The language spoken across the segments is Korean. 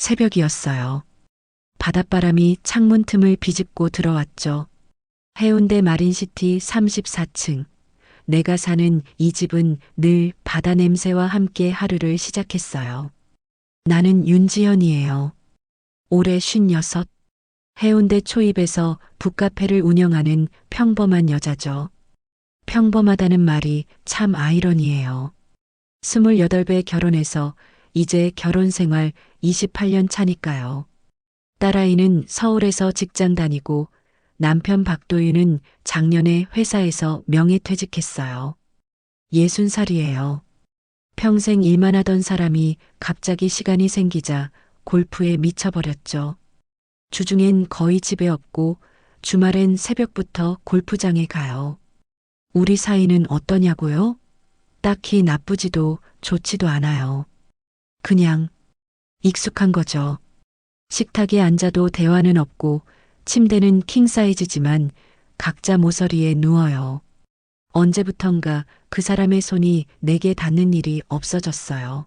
새벽이었어요. 바닷바람이 창문 틈을 비집고 들어왔죠. 해운대 마린시티 34층. 내가 사는 이 집은 늘 바다 냄새와 함께 하루를 시작했어요. 나는 윤지현이에요. 올해 56. 해운대 초입에서 북카페를 운영하는 평범한 여자죠. 평범하다는 말이 참 아이러니해요. 28배 결혼해서 이제 결혼 생활 28년 차니까요. 딸아이는 서울에서 직장 다니고 남편 박도윤은 작년에 회사에서 명예퇴직했어요. 60살이에요. 평생 일만 하던 사람이 갑자기 시간이 생기자 골프에 미쳐버렸죠. 주중엔 거의 집에 없고 주말엔 새벽부터 골프장에 가요. 우리 사이는 어떠냐고요? 딱히 나쁘지도 좋지도 않아요. 그냥 익숙한 거죠. 식탁에 앉아도 대화는 없고 침대는 킹사이즈지만 각자 모서리에 누워요. 언제부턴가 그 사람의 손이 내게 닿는 일이 없어졌어요.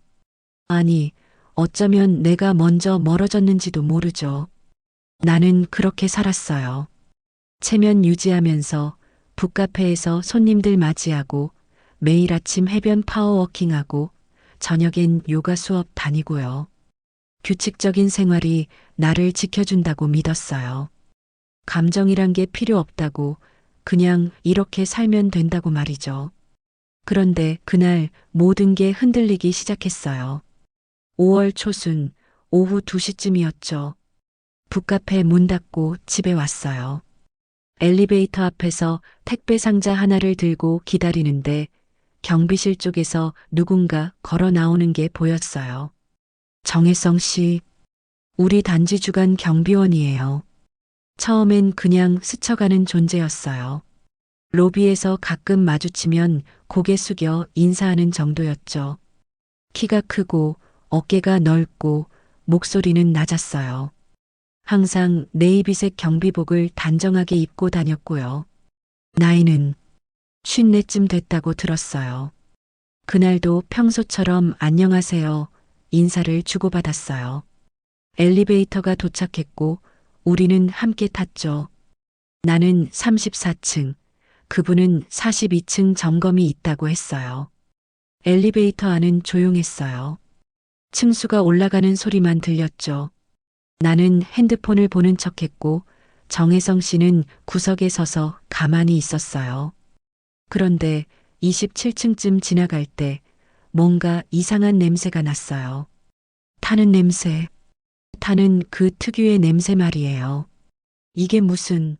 아니, 어쩌면 내가 먼저 멀어졌는지도 모르죠. 나는 그렇게 살았어요. 체면 유지하면서 북카페에서 손님들 맞이하고 매일 아침 해변 파워워킹하고 저녁엔 요가 수업 다니고요. 규칙적인 생활이 나를 지켜준다고 믿었어요. 감정이란 게 필요 없다고 그냥 이렇게 살면 된다고 말이죠. 그런데 그날 모든 게 흔들리기 시작했어요. 5월 초순 오후 2시쯤이었죠. 북카페 문 닫고 집에 왔어요. 엘리베이터 앞에서 택배 상자 하나를 들고 기다리는데 경비실 쪽에서 누군가 걸어 나오는 게 보였어요. 정혜성 씨, 우리 단지 주간 경비원이에요. 처음엔 그냥 스쳐가는 존재였어요. 로비에서 가끔 마주치면 고개 숙여 인사하는 정도였죠. 키가 크고 어깨가 넓고 목소리는 낮았어요. 항상 네이비색 경비복을 단정하게 입고 다녔고요. 나이는 54쯤 됐다고 들었어요. 그날도 평소처럼 안녕하세요 인사를 주고받았어요. 엘리베이터가 도착했고 우리는 함께 탔죠. 나는 34층, 그분은 42층 점검이 있다고 했어요. 엘리베이터 안은 조용했어요. 층수가 올라가는 소리만 들렸죠. 나는 핸드폰을 보는 척했고 정혜성 씨는 구석에 서서 가만히 있었어요. 그런데 27층쯤 지나갈 때 뭔가 이상한 냄새가 났어요. 타는 냄새. 타는 그 특유의 냄새 말이에요. 이게 무슨...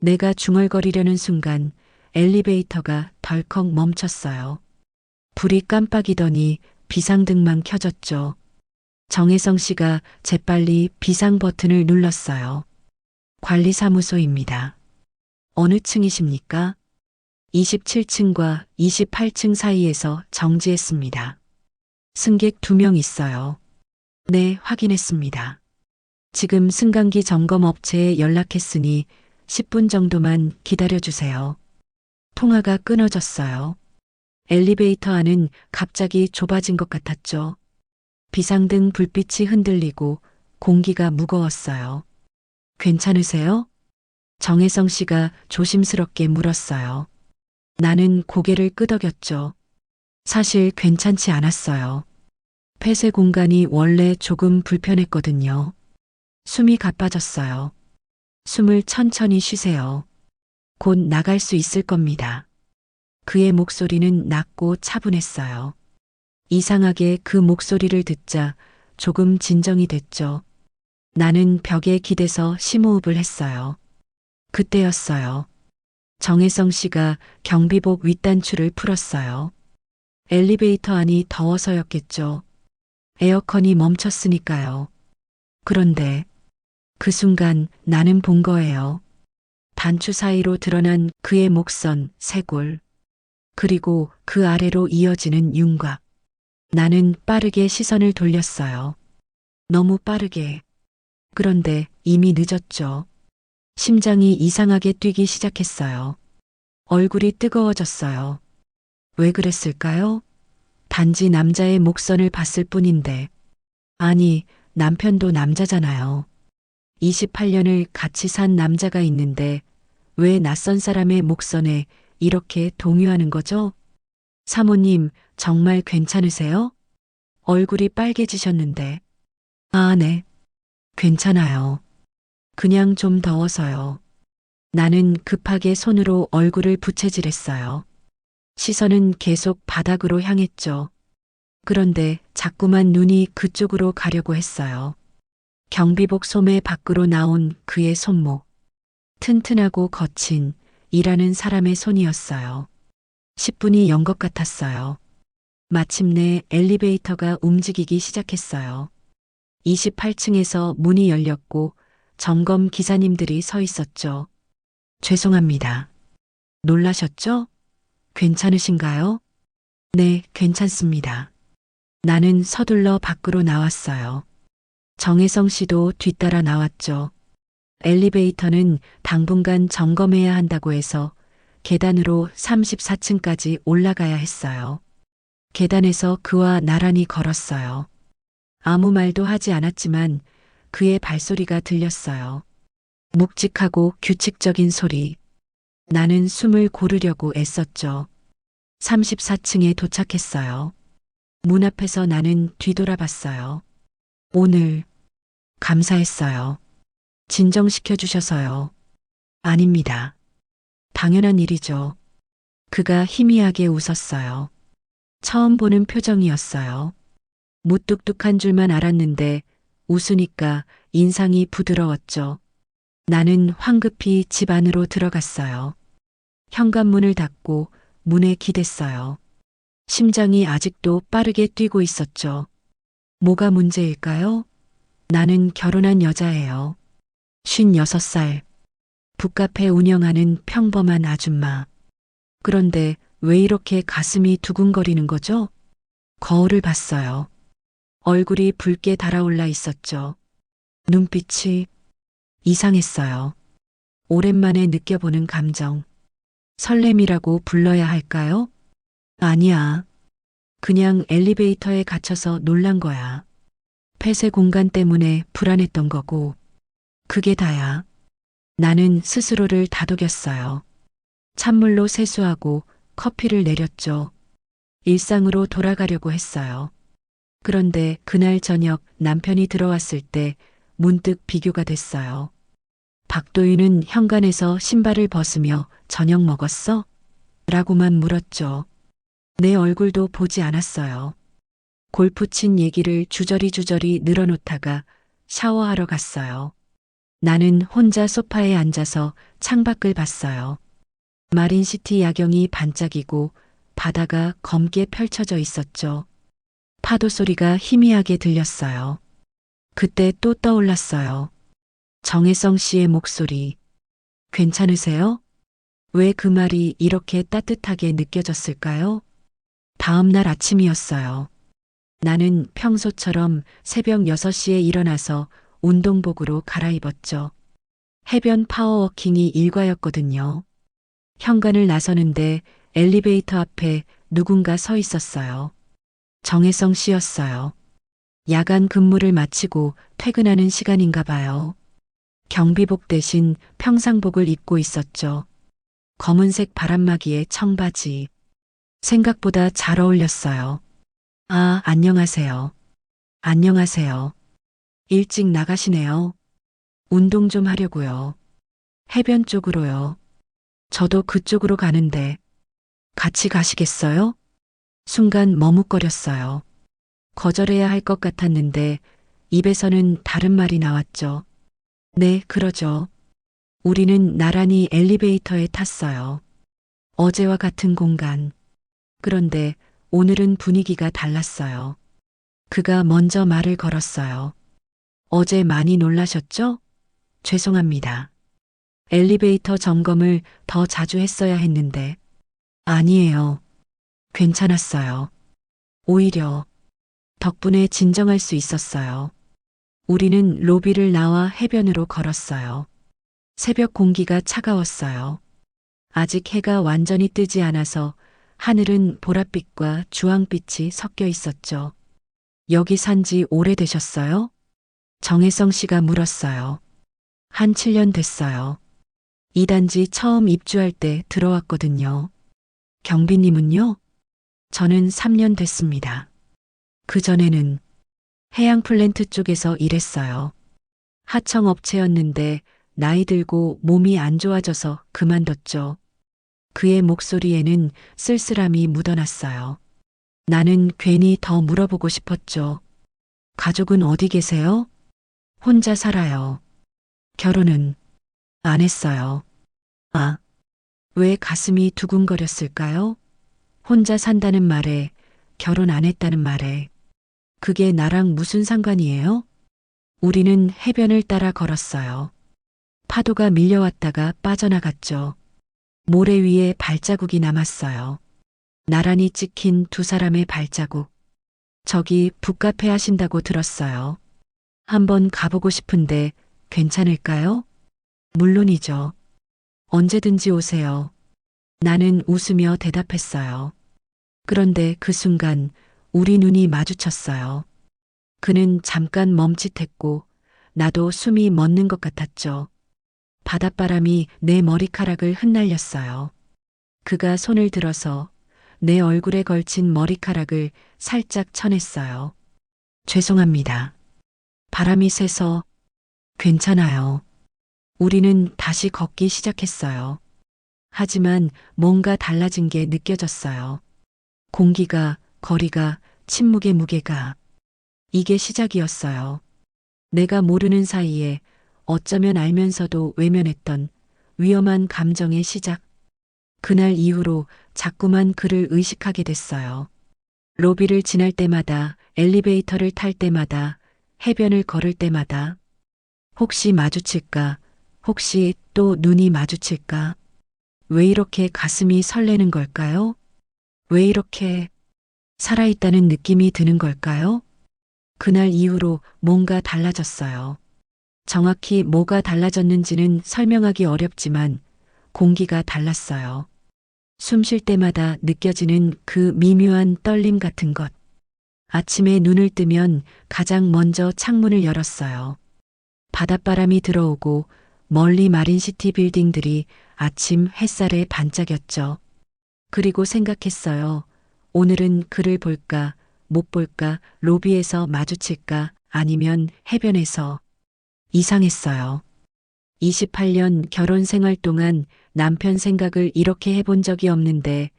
내가 중얼거리려는 순간 엘리베이터가 덜컥 멈췄어요. 불이 깜빡이더니 비상등만 켜졌죠. 정혜성 씨가 재빨리 비상 버튼을 눌렀어요. 관리사무소입니다. 어느 층이십니까? 27층과 28층 사이에서 정지했습니다. 승객 2명 있어요. 네, 확인했습니다. 지금 승강기 점검 업체에 연락했으니 10분 정도만 기다려주세요. 통화가 끊어졌어요. 엘리베이터 안은 갑자기 좁아진 것 같았죠. 비상등 불빛이 흔들리고 공기가 무거웠어요. 괜찮으세요? 정혜성 씨가 조심스럽게 물었어요. 나는 고개를 끄덕였죠. 사실 괜찮지 않았어요. 폐쇄 공간이 원래 조금 불편했거든요. 숨이 가빠졌어요. 숨을 천천히 쉬세요. 곧 나갈 수 있을 겁니다. 그의 목소리는 낮고 차분했어요. 이상하게 그 목소리를 듣자 조금 진정이 됐죠. 나는 벽에 기대서 심호흡을 했어요. 그때였어요. 정혜성 씨가 경비복 윗단추를 풀었어요. 엘리베이터 안이 더워서였겠죠. 에어컨이 멈췄으니까요. 그런데 그 순간 나는 본 거예요. 단추 사이로 드러난 그의 목선, 쇄골. 그리고 그 아래로 이어지는 윤곽. 나는 빠르게 시선을 돌렸어요. 너무 빠르게. 그런데 이미 늦었죠. 심장이 이상하게 뛰기 시작했어요. 얼굴이 뜨거워졌어요. 왜 그랬을까요? 단지 남자의 목선을 봤을 뿐인데. 아니, 남편도 남자잖아요. 28년을 같이 산 남자가 있는데 왜 낯선 사람의 목선에 이렇게 동요하는 거죠? 사모님, 정말 괜찮으세요? 얼굴이 빨개지셨는데. 아, 네. 괜찮아요. 그냥 좀 더워서요. 나는 급하게 손으로 얼굴을 부채질했어요. 시선은 계속 바닥으로 향했죠. 그런데 자꾸만 눈이 그쪽으로 가려고 했어요. 경비복 소매 밖으로 나온 그의 손목. 튼튼하고 거친 일하는 사람의 손이었어요. 10분이 연 것 같았어요. 마침내 엘리베이터가 움직이기 시작했어요. 28층에서 문이 열렸고 점검 기사님들이 서 있었죠. 죄송합니다. 놀라셨죠? 괜찮으신가요? 네, 괜찮습니다. 나는 서둘러 밖으로 나왔어요. 정혜성 씨도 뒤따라 나왔죠. 엘리베이터는 당분간 점검해야 한다고 해서 계단으로 34층까지 올라가야 했어요. 계단에서 그와 나란히 걸었어요. 아무 말도 하지 않았지만 그의 발소리가 들렸어요. 묵직하고 규칙적인 소리. 나는 숨을 고르려고 애썼죠. 34층에 도착했어요. 문 앞에서 나는 뒤돌아봤어요. 오늘 감사했어요. 진정시켜 주셔서요. 아닙니다. 당연한 일이죠. 그가 희미하게 웃었어요. 처음 보는 표정이었어요. 무뚝뚝한 줄만 알았는데 웃으니까 인상이 부드러웠죠. 나는 황급히 집 안으로 들어갔어요. 현관문을 닫고 문에 기댔어요. 심장이 아직도 빠르게 뛰고 있었죠. 뭐가 문제일까요? 나는 결혼한 여자예요. 56살. 북카페 운영하는 평범한 아줌마. 그런데 왜 이렇게 가슴이 두근거리는 거죠? 거울을 봤어요. 얼굴이 붉게 달아올라 있었죠. 눈빛이 이상했어요. 오랜만에 느껴보는 감정. 설렘이라고 불러야 할까요? 아니야. 그냥 엘리베이터에 갇혀서 놀란 거야. 폐쇄 공간 때문에 불안했던 거고. 그게 다야. 나는 스스로를 다독였어요. 찬물로 세수하고 커피를 내렸죠. 일상으로 돌아가려고 했어요. 그런데 그날 저녁 남편이 들어왔을 때 문득 비교가 됐어요. 박도윤은 현관에서 신발을 벗으며 저녁 먹었어? 라고만 물었죠. 내 얼굴도 보지 않았어요. 골프 친 얘기를 주저리주저리 늘어놓다가 샤워하러 갔어요. 나는 혼자 소파에 앉아서 창밖을 봤어요. 마린시티 야경이 반짝이고 바다가 검게 펼쳐져 있었죠. 파도 소리가 희미하게 들렸어요. 그때 또 떠올랐어요. 정혜성 씨의 목소리. 괜찮으세요? 왜 그 말이 이렇게 따뜻하게 느껴졌을까요? 다음 날 아침이었어요. 나는 평소처럼 새벽 6시에 일어나서 운동복으로 갈아입었죠. 해변 파워워킹이 일과였거든요. 현관을 나서는데 엘리베이터 앞에 누군가 서 있었어요. 정혜성 씨였어요. 야간 근무를 마치고 퇴근하는 시간인가 봐요. 경비복 대신 평상복을 입고 있었죠. 검은색 바람막이에 청바지. 생각보다 잘 어울렸어요. 아, 안녕하세요. 안녕하세요. 일찍 나가시네요. 운동 좀 하려고요. 해변 쪽으로요. 저도 그쪽으로 가는데 같이 가시겠어요? 순간 머뭇거렸어요. 거절해야 할 것 같았는데 입에서는 다른 말이 나왔죠. 네, 그러죠. 우리는 나란히 엘리베이터에 탔어요. 어제와 같은 공간. 그런데 오늘은 분위기가 달랐어요. 그가 먼저 말을 걸었어요. 어제 많이 놀라셨죠? 죄송합니다. 엘리베이터 점검을 더 자주 했어야 했는데. 아니에요. 괜찮았어요. 오히려 덕분에 진정할 수 있었어요. 우리는 로비를 나와 해변으로 걸었어요. 새벽 공기가 차가웠어요. 아직 해가 완전히 뜨지 않아서 하늘은 보랏빛과 주황빛이 섞여 있었죠. 여기 산지 오래되셨어요? 정혜성 씨가 물었어요. 한 7년 됐어요. 이 단지 처음 입주할 때 들어왔거든요. 경비님은요? 저는 3년 됐습니다. 그전에는 해양 플랜트 쪽에서 일했어요. 하청업체였는데 나이 들고 몸이 안 좋아져서 그만뒀죠. 그의 목소리에는 쓸쓸함이 묻어났어요. 나는 괜히 더 물어보고 싶었죠. 가족은 어디 계세요? 혼자 살아요. 결혼은 안 했어요. 아, 왜 가슴이 두근거렸을까요? 혼자 산다는 말에, 결혼 안 했다는 말에, 그게 나랑 무슨 상관이에요? 우리는 해변을 따라 걸었어요. 파도가 밀려왔다가 빠져나갔죠. 모래 위에 발자국이 남았어요. 나란히 찍힌 두 사람의 발자국. 저기 북카페 하신다고 들었어요. 한번 가보고 싶은데 괜찮을까요? 물론이죠. 언제든지 오세요. 나는 웃으며 대답했어요. 그런데 그 순간 우리 눈이 마주쳤어요. 그는 잠깐 멈칫했고 나도 숨이 멎는 것 같았죠. 바닷바람이 내 머리카락을 흩날렸어요. 그가 손을 들어서 내 얼굴에 걸친 머리카락을 살짝 쳐냈어요. 죄송합니다. 바람이 세서 괜찮아요. 우리는 다시 걷기 시작했어요. 하지만 뭔가 달라진 게 느껴졌어요. 공기가, 거리가, 침묵의 무게가. 이게 시작이었어요. 내가 모르는 사이에 어쩌면 알면서도 외면했던 위험한 감정의 시작. 그날 이후로 자꾸만 그를 의식하게 됐어요. 로비를 지날 때마다, 엘리베이터를 탈 때마다, 해변을 걸을 때마다, 혹시 마주칠까? 혹시 또 눈이 마주칠까? 왜 이렇게 가슴이 설레는 걸까요? 왜 이렇게 살아있다는 느낌이 드는 걸까요? 그날 이후로 뭔가 달라졌어요. 정확히 뭐가 달라졌는지는 설명하기 어렵지만 공기가 달랐어요. 숨 쉴 때마다 느껴지는 그 미묘한 떨림 같은 것. 아침에 눈을 뜨면 가장 먼저 창문을 열었어요. 바닷바람이 들어오고 멀리 마린시티 빌딩들이 아침 햇살에 반짝였죠. 그리고 생각했어요. 오늘은 그를 볼까, 못 볼까, 로비에서 마주칠까, 아니면 해변에서. 이상했어요. 28년 결혼 생활 동안 남편 생각을 이렇게 해본 적이 없는데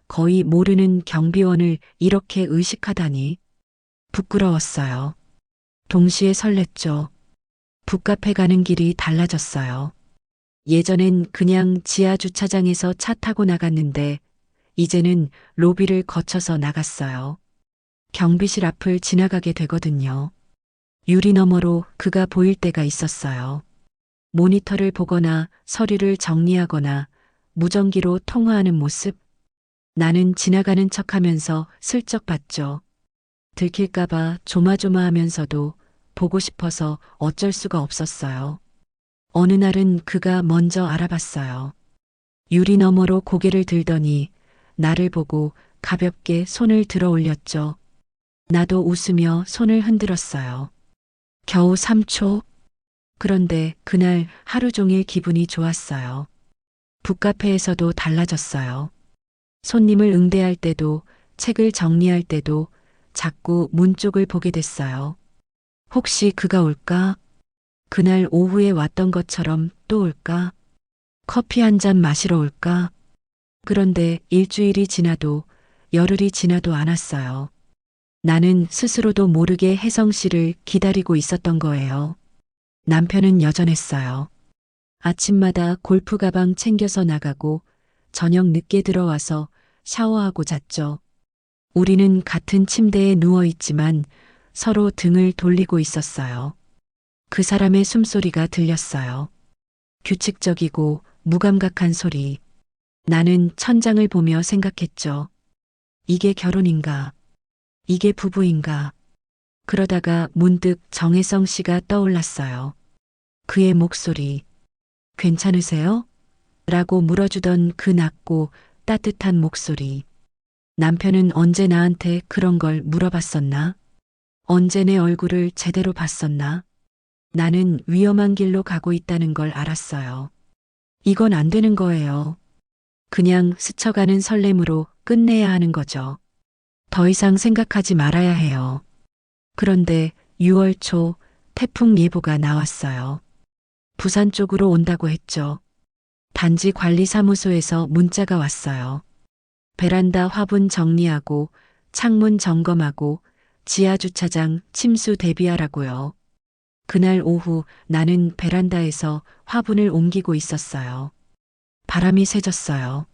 거의 모르는 경비원을 이렇게 의식하다니 부끄러웠어요. 동시에 설렜죠. 북카페 가는 길이 달라졌어요. 예전엔 그냥 지하 주차장에서 차 타고 나갔는데 이제는 로비를 거쳐서 나갔어요. 경비실 앞을 지나가게 되거든요. 유리 너머로 그가 보일 때가 있었어요. 모니터를 보거나 서류를 정리하거나 무전기로 통화하는 모습. 나는 지나가는 척하면서 슬쩍 봤죠. 들킬까봐 조마조마하면서도 보고 싶어서 어쩔 수가 없었어요. 어느 날은 그가 먼저 알아봤어요. 유리 너머로 고개를 들더니 나를 보고 가볍게 손을 들어 올렸죠. 나도 웃으며 손을 흔들었어요. 겨우 3초. 그런데 그날 하루 종일 기분이 좋았어요. 북카페에서도 달라졌어요. 손님을 응대할 때도, 책을 정리할 때도 자꾸 문 쪽을 보게 됐어요. 혹시 그가 올까? 그날 오후에 왔던 것처럼 또 올까? 커피 한 잔 마시러 올까? 그런데 일주일이 지나도 열흘이 지나도 않았어요. 나는 스스로도 모르게 혜성 씨를 기다리고 있었던 거예요. 남편은 여전했어요. 아침마다 골프 가방 챙겨서 나가고 저녁 늦게 들어와서 샤워하고 잤죠. 우리는 같은 침대에 누워 있지만 서로 등을 돌리고 있었어요. 그 사람의 숨소리가 들렸어요. 규칙적이고 무감각한 소리. 나는 천장을 보며 생각했죠. 이게 결혼인가? 이게 부부인가? 그러다가 문득 정혜성 씨가 떠올랐어요. 그의 목소리. 괜찮으세요? 라고 물어주던 그 낮고 따뜻한 목소리. 남편은 언제 나한테 그런 걸 물어봤었나? 언제 내 얼굴을 제대로 봤었나? 나는 위험한 길로 가고 있다는 걸 알았어요. 이건 안 되는 거예요. 그냥 스쳐가는 설렘으로 끝내야 하는 거죠. 더 이상 생각하지 말아야 해요. 그런데 6월 초 태풍 예보가 나왔어요. 부산 쪽으로 온다고 했죠. 단지 관리사무소에서 문자가 왔어요. 베란다 화분 정리하고 창문 점검하고 지하 주차장 침수 대비하라고요. 그날 오후 나는 베란다에서 화분을 옮기고 있었어요. 바람이 세졌어요.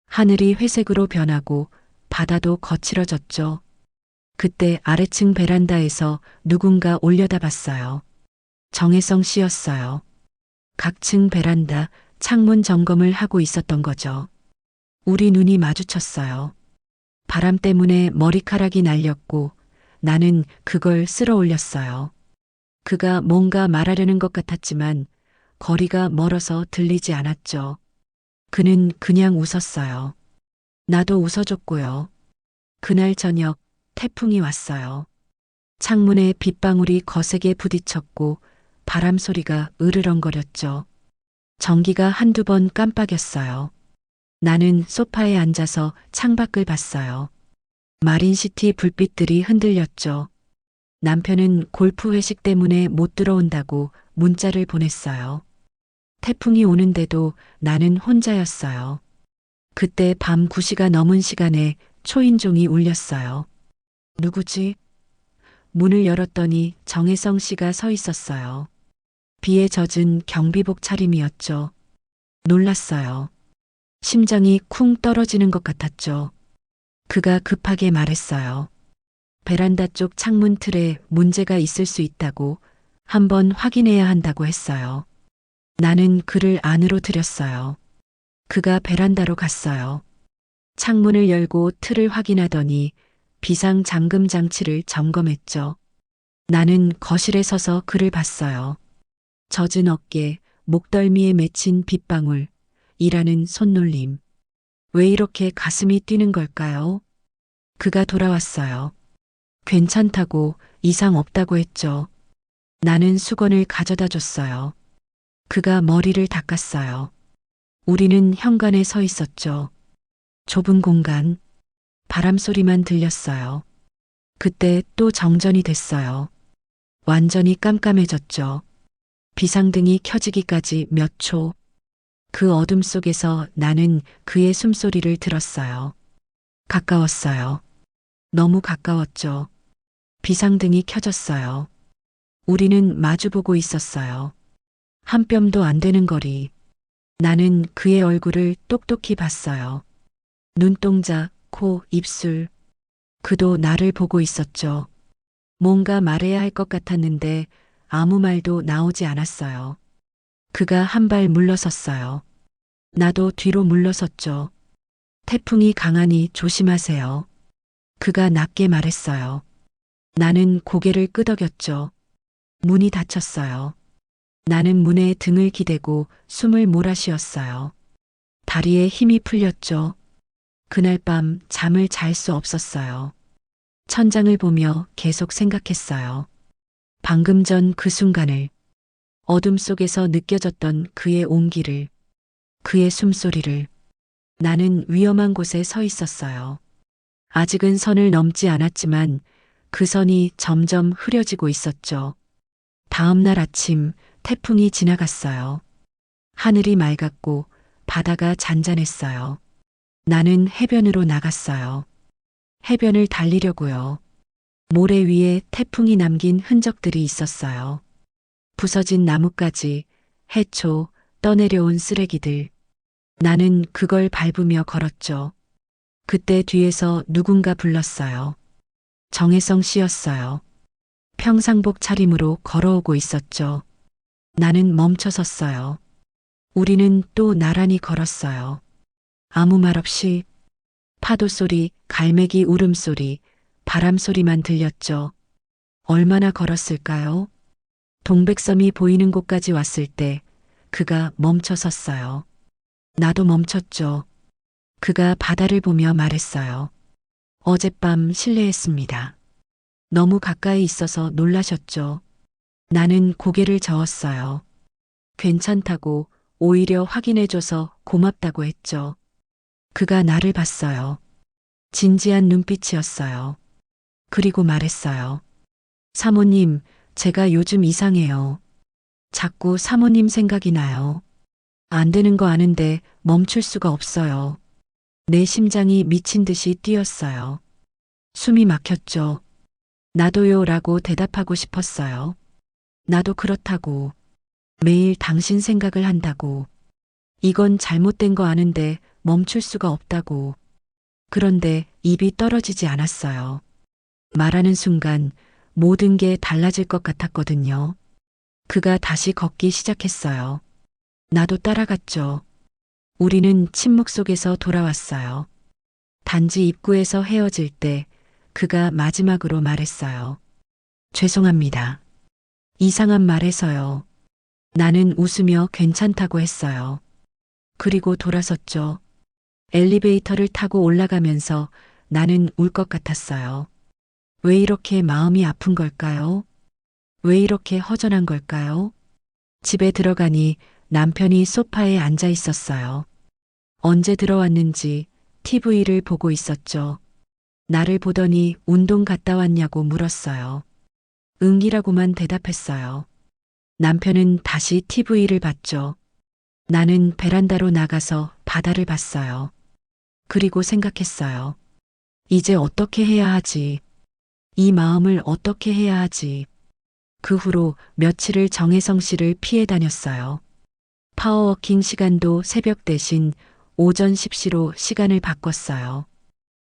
하늘이 회색으로 변하고 바다도 거칠어졌죠. 그때 아래층 베란다에서 누군가 올려다봤어요. 정혜성 씨였어요. 각층 베란다 창문 점검을 하고 있었던 거죠. 우리 눈이 마주쳤어요. 바람 때문에 머리카락이 날렸고 나는 그걸 쓸어 올렸어요. 그가 뭔가 말하려는 것 같았지만 거리가 멀어서 들리지 않았죠. 그는 그냥 웃었어요. 나도 웃어줬고요. 그날 저녁 태풍이 왔어요. 창문에 빗방울이 거세게 부딪혔고 바람 소리가 으르렁거렸죠. 전기가 한두 번 깜빡였어요. 나는 소파에 앉아서 창밖을 봤어요. 마린시티 불빛들이 흔들렸죠. 남편은 골프 회식 때문에 못 들어온다고 문자를 보냈어요. 태풍이 오는데도 나는 혼자였어요. 그때 밤 9시가 넘은 시간에 초인종이 울렸어요. 누구지? 문을 열었더니 정혜성 씨가 서 있었어요. 비에 젖은 경비복 차림이었죠. 놀랐어요. 심장이 쿵 떨어지는 것 같았죠. 그가 급하게 말했어요. 베란다 쪽 창문 틀에 문제가 있을 수 있다고 한번 확인해야 한다고 했어요. 나는 그를 안으로 들였어요. 그가 베란다로 갔어요. 창문을 열고 틀을 확인하더니 비상 잠금 장치를 점검했죠. 나는 거실에 서서 그를 봤어요. 젖은 어깨, 목덜미에 맺힌 빗방울, 일하는 손놀림. 왜 이렇게 가슴이 뛰는 걸까요? 그가 돌아왔어요. 괜찮다고, 이상 없다고 했죠. 나는 수건을 가져다 줬어요. 그가 머리를 닦았어요. 우리는 현관에 서 있었죠. 좁은 공간, 바람 소리만 들렸어요. 그때 또 정전이 됐어요. 완전히 깜깜해졌죠. 비상등이 켜지기까지 몇 초. 그 어둠 속에서 나는 그의 숨소리를 들었어요. 가까웠어요. 너무 가까웠죠. 비상등이 켜졌어요. 우리는 마주보고 있었어요. 한 뼘도 안 되는 거리. 나는 그의 얼굴을 똑똑히 봤어요. 눈동자, 코, 입술. 그도 나를 보고 있었죠. 뭔가 말해야 할 것 같았는데 아무 말도 나오지 않았어요. 그가 한 발 물러섰어요. 나도 뒤로 물러섰죠. 태풍이 강하니 조심하세요. 그가 낮게 말했어요. 나는 고개를 끄덕였죠. 문이 닫혔어요. 나는 문에 등을 기대고 숨을 몰아쉬었어요. 다리에 힘이 풀렸죠. 그날 밤 잠을 잘 수 없었어요. 천장을 보며 계속 생각했어요. 방금 전 그 순간을, 어둠 속에서 느껴졌던 그의 온기를, 그의 숨소리를. 나는 위험한 곳에 서 있었어요. 아직은 선을 넘지 않았지만 그 선이 점점 흐려지고 있었죠. 다음 날 아침 태풍이 지나갔어요. 하늘이 맑았고 바다가 잔잔했어요. 나는 해변으로 나갔어요. 해변을 달리려고요. 모래 위에 태풍이 남긴 흔적들이 있었어요. 부서진 나뭇가지, 해초, 떠내려온 쓰레기들. 나는 그걸 밟으며 걸었죠. 그때 뒤에서 누군가 불렀어요. 정혜성 씨였어요. 평상복 차림으로 걸어오고 있었죠. 나는 멈춰 섰어요. 우리는 또 나란히 걸었어요. 아무 말 없이 파도 소리, 갈매기 울음소리, 바람 소리만 들렸죠. 얼마나 걸었을까요? 동백섬이 보이는 곳까지 왔을 때 그가 멈춰 섰어요. 나도 멈췄죠. 그가 바다를 보며 말했어요. 어젯밤 실례했습니다. 너무 가까이 있어서 놀라셨죠. 나는 고개를 저었어요. 괜찮다고, 오히려 확인해줘서 고맙다고 했죠. 그가 나를 봤어요. 진지한 눈빛이었어요. 그리고 말했어요. 사모님, 제가 요즘 이상해요. 자꾸 사모님 생각이 나요. 안 되는 거 아는데 멈출 수가 없어요. 내 심장이 미친 듯이 뛰었어요. 숨이 막혔죠. 나도요 라고 대답하고 싶었어요. 나도 그렇다고. 매일 당신 생각을 한다고. 이건 잘못된 거 아는데 멈출 수가 없다고. 그런데 입이 떨어지지 않았어요. 말하는 순간 모든 게 달라질 것 같았거든요. 그가 다시 걷기 시작했어요. 나도 따라갔죠. 우리는 침묵 속에서 돌아왔어요. 단지 입구에서 헤어질 때 그가 마지막으로 말했어요. 죄송합니다. 이상한 말해서요. 나는 웃으며 괜찮다고 했어요. 그리고 돌아섰죠. 엘리베이터를 타고 올라가면서 나는 울 것 같았어요. 왜 이렇게 마음이 아픈 걸까요? 왜 이렇게 허전한 걸까요? 집에 들어가니 남편이 소파에 앉아 있었어요. 언제 들어왔는지 TV를 보고 있었죠. 나를 보더니 운동 갔다 왔냐고 물었어요. 응이라고만 대답했어요. 남편은 다시 TV를 봤죠. 나는 베란다로 나가서 바다를 봤어요. 그리고 생각했어요. 이제 어떻게 해야 하지? 이 마음을 어떻게 해야 하지? 그 후로 며칠을 정혜성 씨를 피해 다녔어요. 파워워킹 시간도 새벽 대신 오전 10시로 시간을 바꿨어요.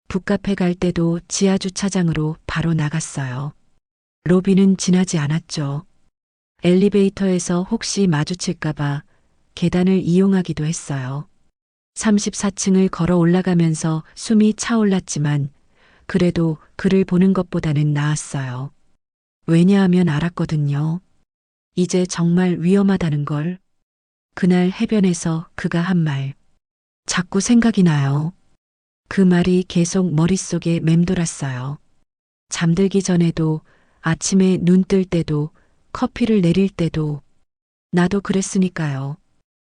북카페 갈 때도 지하 주차장으로 바로 나갔어요. 로비는 지나지 않았죠. 엘리베이터에서 혹시 마주칠까봐 계단을 이용하기도 했어요. 34층을 걸어 올라가면서 숨이 차올랐지만 그래도 그를 보는 것보다는 나았어요. 왜냐하면 알았거든요. 이제 정말 위험하다는 걸. 그날 해변에서 그가 한 말. 자꾸 생각이 나요. 그 말이 계속 머릿속에 맴돌았어요. 잠들기 전에도, 아침에 눈 뜰 때도, 커피를 내릴 때도. 나도 그랬으니까요.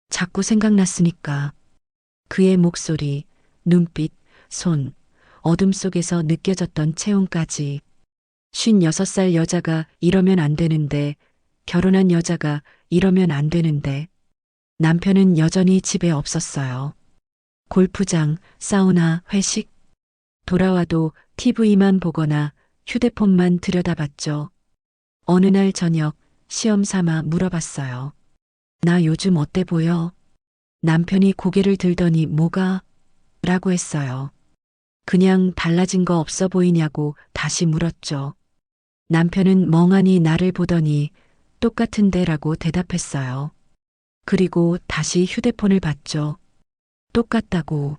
자꾸 생각났으니까. 그의 목소리, 눈빛, 손, 어둠 속에서 느껴졌던 체온까지. 56살 여자가 이러면 안 되는데, 결혼한 여자가 이러면 안 되는데, 남편은 여전히 집에 없었어요. 골프장, 사우나, 회식. 돌아와도 TV만 보거나 휴대폰만 들여다봤죠. 어느 날 저녁 시험 삼아 물어봤어요. 나 요즘 어때 보여? 남편이 고개를 들더니 뭐가? 라고 했어요. 그냥 달라진 거 없어 보이냐고 다시 물었죠. 남편은 멍하니 나를 보더니 똑같은데 라고 대답했어요. 그리고 다시 휴대폰을 봤죠. 똑같다고.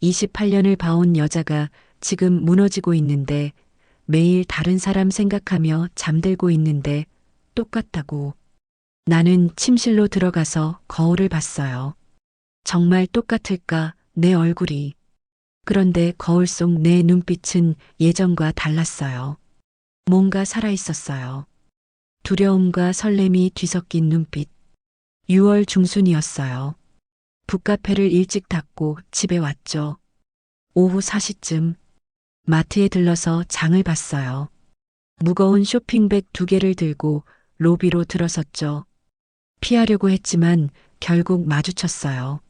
28년을 봐온 여자가 지금 무너지고 있는데 매일 다른 사람 생각하며 잠들고 있는데 똑같다고. 나는 침실로 들어가서 거울을 봤어요. 정말 똑같을까, 내 얼굴이. 그런데 거울 속 내 눈빛은 예전과 달랐어요. 뭔가 살아있었어요. 두려움과 설렘이 뒤섞인 눈빛. 6월 중순이었어요. 북카페를 일찍 닫고 집에 왔죠. 오후 4시쯤 마트에 들러서 장을 봤어요. 무거운 쇼핑백 2개를 들고 로비로 들어섰죠. 피하려고 했지만 결국 마주쳤어요.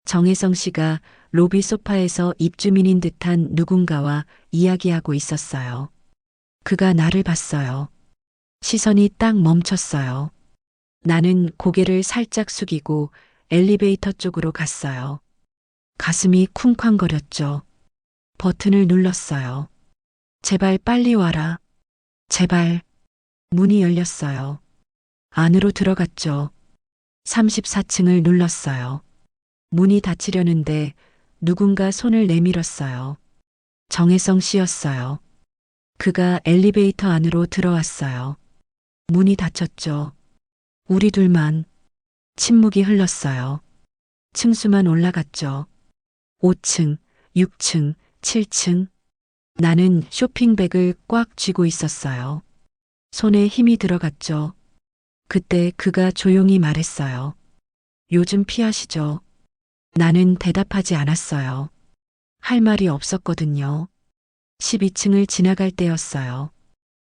정혜성 씨가 로비 소파에서 입주민인 듯한 누군가와 이야기하고 있었어요. 그가 나를 봤어요. 시선이 딱 멈췄어요. 나는 고개를 살짝 숙이고 엘리베이터 쪽으로 갔어요. 가슴이 쿵쾅거렸죠. 버튼을 눌렀어요. 제발 빨리 와라. 제발. 문이 열렸어요. 안으로 들어갔죠. 34층을 눌렀어요. 문이 닫히려는데 누군가 손을 내밀었어요. 정혜성 씨였어요. 그가 엘리베이터 안으로 들어왔어요. 문이 닫혔죠. 우리 둘만. 침묵이 흘렀어요. 층수만 올라갔죠. 5층, 6층, 7층. 나는 쇼핑백을 꽉 쥐고 있었어요. 손에 힘이 들어갔죠. 그때 그가 조용히 말했어요. 요즘 피하시죠. 나는 대답하지 않았어요. 할 말이 없었거든요. 12층을 지나갈 때였어요.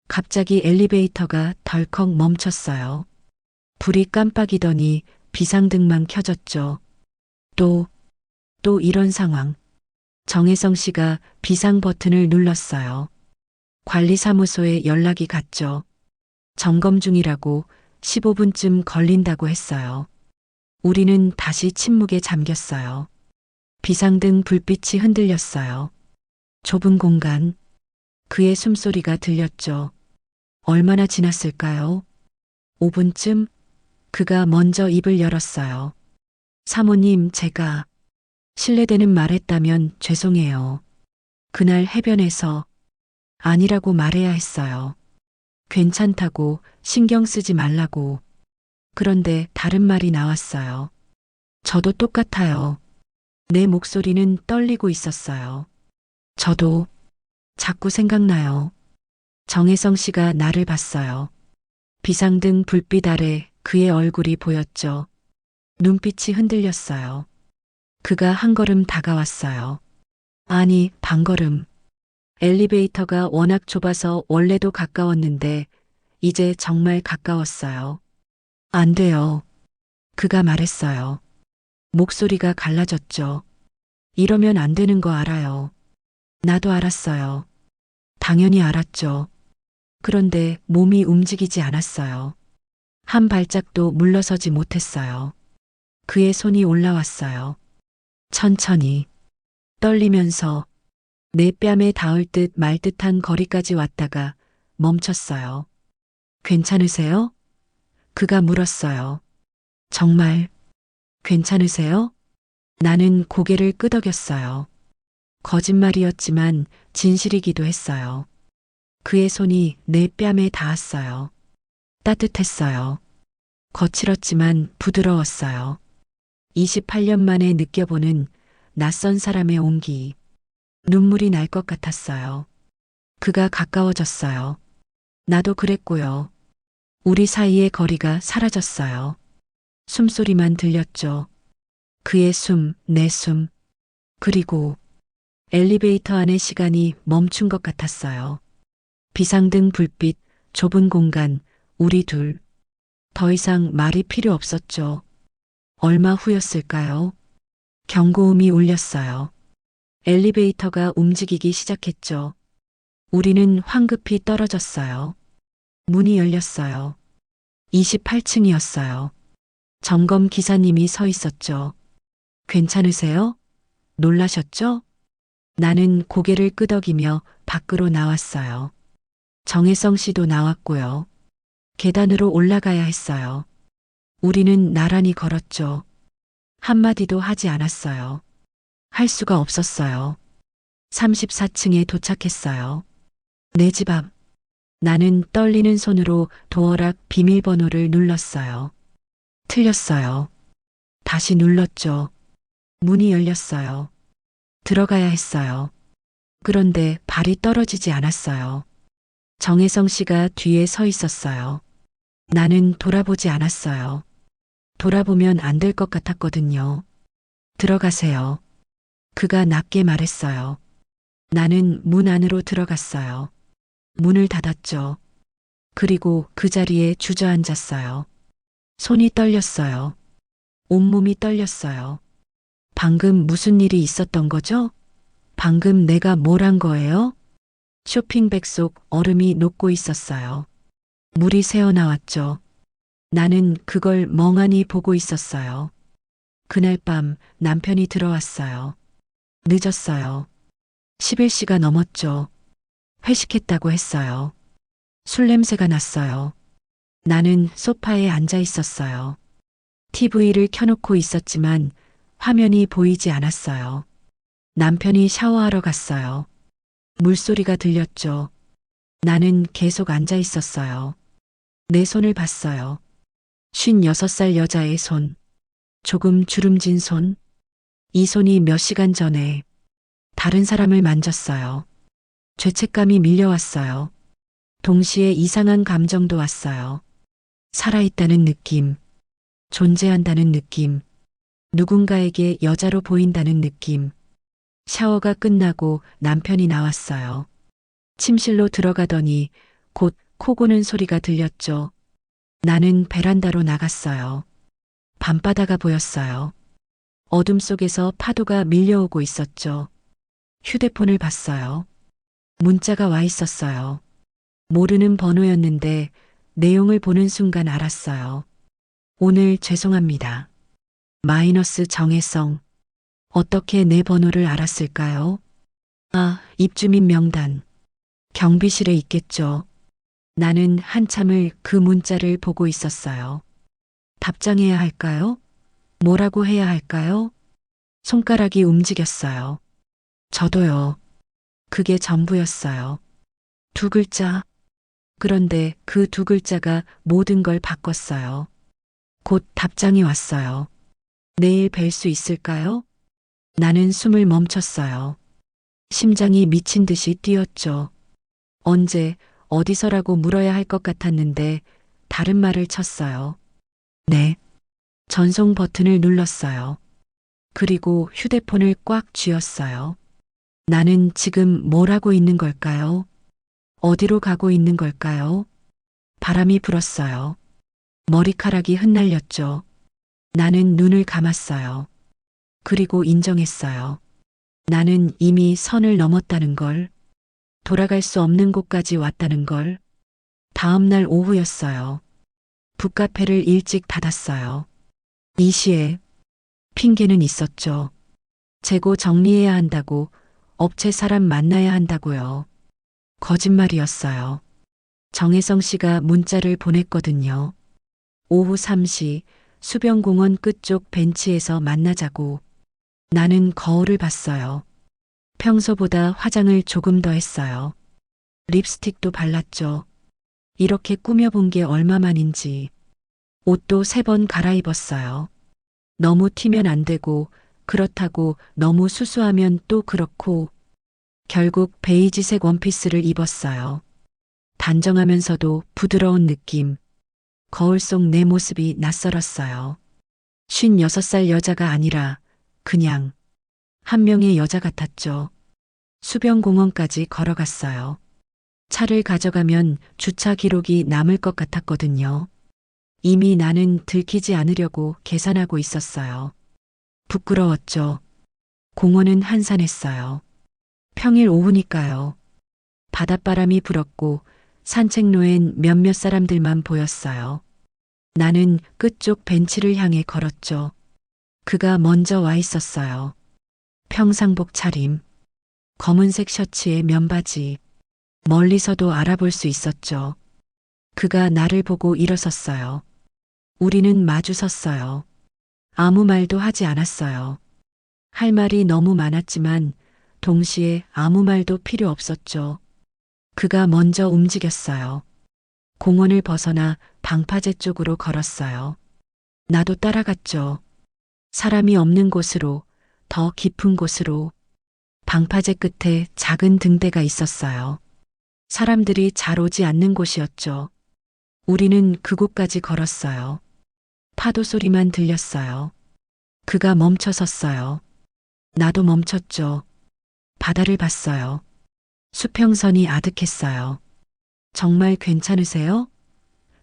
갑자기 엘리베이터가 덜컥 멈췄어요. 불이 깜빡이더니 비상등만 켜졌죠. 또, 또 이런 상황. 정혜성 씨가 비상 버튼을 눌렀어요. 관리사무소에 연락이 갔죠. 점검 중이라고 15분쯤 걸린다고 했어요. 우리는 다시 침묵에 잠겼어요. 비상등 불빛이 흔들렸어요. 좁은 공간. 그의 숨소리가 들렸죠. 얼마나 지났을까요? 5분쯤 그가 먼저 입을 열었어요. 사모님, 제가 실례되는 말 했다면 죄송해요. 그날 해변에서 아니라고 말해야 했어요. 괜찮다고 신경 쓰지 말라고. 그런데 다른 말이 나왔어요. 저도 똑같아요. 내 목소리는 떨리고 있었어요. 저도 자꾸 생각나요. 정혜성 씨가 나를 봤어요. 비상등 불빛 아래 그의 얼굴이 보였죠. 눈빛이 흔들렸어요. 그가 한 걸음 다가왔어요. 아니, 반걸음. 엘리베이터가 워낙 좁아서 원래도 가까웠는데 이제 정말 가까웠어요. 안 돼요. 그가 말했어요. 목소리가 갈라졌죠. 이러면 안 되는 거 알아요. 나도 알았어요. 당연히 알았죠. 그런데 몸이 움직이지 않았어요. 한 발짝도 물러서지 못했어요. 그의 손이 올라왔어요. 천천히, 떨리면서 내 뺨에 닿을 듯 말 듯한 거리까지 왔다가 멈췄어요. 괜찮으세요? 그가 물었어요. 정말 괜찮으세요? 나는 고개를 끄덕였어요. 거짓말이었지만 진실이기도 했어요. 그의 손이 내 뺨에 닿았어요. 따뜻했어요. 거칠었지만 부드러웠어요. 28년 만에 느껴보는 낯선 사람의 온기. 눈물이 날 것 같았어요. 그가 가까워졌어요. 나도 그랬고요. 우리 사이의 거리가 사라졌어요. 숨소리만 들렸죠. 그의 숨, 내 숨. 그리고 엘리베이터 안의 시간이 멈춘 것 같았어요. 비상등 불빛, 좁은 공간, 우리 둘. 더 이상 말이 필요 없었죠. 얼마 후였을까요? 경고음이 울렸어요. 엘리베이터가 움직이기 시작했죠. 우리는 황급히 떨어졌어요. 문이 열렸어요. 28층이었어요. 점검 기사님이 서 있었죠. 괜찮으세요? 놀라셨죠? 나는 고개를 끄덕이며 밖으로 나왔어요. 정혜성 씨도 나왔고요. 계단으로 올라가야 했어요. 우리는 나란히 걸었죠. 한마디도 하지 않았어요. 할 수가 없었어요. 34층에 도착했어요. 내 집 앞. 나는 떨리는 손으로 도어락 비밀번호를 눌렀어요. 틀렸어요. 다시 눌렀죠. 문이 열렸어요. 들어가야 했어요. 그런데 발이 떨어지지 않았어요. 정혜성 씨가 뒤에 서 있었어요. 나는 돌아보지 않았어요. 돌아보면 안 될 것 같았거든요. 들어가세요. 그가 낮게 말했어요. 나는 문 안으로 들어갔어요. 문을 닫았죠. 그리고 그 자리에 주저앉았어요. 손이 떨렸어요. 온몸이 떨렸어요. 방금 무슨 일이 있었던 거죠? 방금 내가 뭘 한 거예요? 쇼핑백 속 얼음이 녹고 있었어요. 물이 새어나왔죠. 나는 그걸 멍하니 보고 있었어요. 그날 밤 남편이 들어왔어요. 늦었어요. 11시가 넘었죠. 회식했다고 했어요. 술 냄새가 났어요. 나는 소파에 앉아 있었어요. TV를 켜놓고 있었지만 화면이 보이지 않았어요. 남편이 샤워하러 갔어요. 물소리가 들렸죠. 나는 계속 앉아 있었어요. 내 손을 봤어요. 56살 여자의 손. 조금 주름진 손. 이 손이 몇 시간 전에 다른 사람을 만졌어요. 죄책감이 밀려왔어요. 동시에 이상한 감정도 왔어요. 살아있다는 느낌, 존재한다는 느낌, 누군가에게 여자로 보인다는 느낌. 샤워가 끝나고 남편이 나왔어요. 침실로 들어가더니 곧 코 고는 소리가 들렸죠. 나는 베란다로 나갔어요. 밤바다가 보였어요. 어둠 속에서 파도가 밀려오고 있었죠. 휴대폰을 봤어요. 문자가 와 있었어요. 모르는 번호였는데 내용을 보는 순간 알았어요. 오늘 죄송합니다. 마이너스 정혜성. 어떻게 내 번호를 알았을까요? 아, 입주민 명단. 경비실에 있겠죠. 나는 한참을 그 문자를 보고 있었어요. 답장해야 할까요? 뭐라고 해야 할까요? 손가락이 움직였어요. 저도요. 그게 전부였어요. 두 글자. 그런데 그 두 글자가 모든 걸 바꿨어요. 곧 답장이 왔어요. 내일 뵐 수 있을까요? 나는 숨을 멈췄어요. 심장이 미친 듯이 뛰었죠. 언제, 어디서라고 물어야 할 것 같았는데 다른 말을 쳤어요. 네. 전송 버튼을 눌렀어요. 그리고 휴대폰을 꽉 쥐었어요. 나는 지금 뭘 하고 있는 걸까요? 어디로 가고 있는 걸까요? 바람이 불었어요. 머리카락이 흩날렸죠. 나는 눈을 감았어요. 그리고 인정했어요. 나는 이미 선을 넘었다는 걸, 돌아갈 수 없는 곳까지 왔다는 걸. 다음 날 오후였어요. 북카페를 일찍 닫았어요. 이 시에 핑계는 있었죠. 재고 정리해야 한다고, 업체 사람 만나야 한다고요. 거짓말이었어요. 정혜성 씨가 문자를 보냈거든요. 오후 3시 수변공원 끝쪽 벤치에서 만나자고. 나는 거울을 봤어요. 평소보다 화장을 조금 더 했어요. 립스틱도 발랐죠. 이렇게 꾸며본 게 얼마만인지. 옷도 3번 갈아입었어요. 너무 튀면 안 되고, 그렇다고 너무 수수하면 또 그렇고. 결국 베이지색 원피스를 입었어요. 단정하면서도 부드러운 느낌. 거울 속 내 모습이 낯설었어요. 56살 여자가 아니라 그냥 한 명의 여자 같았죠. 수변공원까지 걸어갔어요. 차를 가져가면 주차 기록이 남을 것 같았거든요. 이미 나는 들키지 않으려고 계산하고 있었어요. 부끄러웠죠. 공원은 한산했어요. 평일 오후니까요. 바닷바람이 불었고 산책로엔 몇몇 사람들만 보였어요. 나는 끝쪽 벤치를 향해 걸었죠. 그가 먼저 와 있었어요. 평상복 차림, 검은색 셔츠에 면바지. 멀리서도 알아볼 수 있었죠. 그가 나를 보고 일어섰어요. 우리는 마주 섰어요. 아무 말도 하지 않았어요. 할 말이 너무 많았지만 동시에 아무 말도 필요 없었죠. 그가 먼저 움직였어요. 공원을 벗어나 방파제 쪽으로 걸었어요. 나도 따라갔죠. 사람이 없는 곳으로, 더 깊은 곳으로. 방파제 끝에 작은 등대가 있었어요. 사람들이 잘 오지 않는 곳이었죠. 우리는 그곳까지 걸었어요. 파도 소리만 들렸어요. 그가 멈춰 섰어요. 나도 멈췄죠. 바다를 봤어요. 수평선이 아득했어요. 정말 괜찮으세요?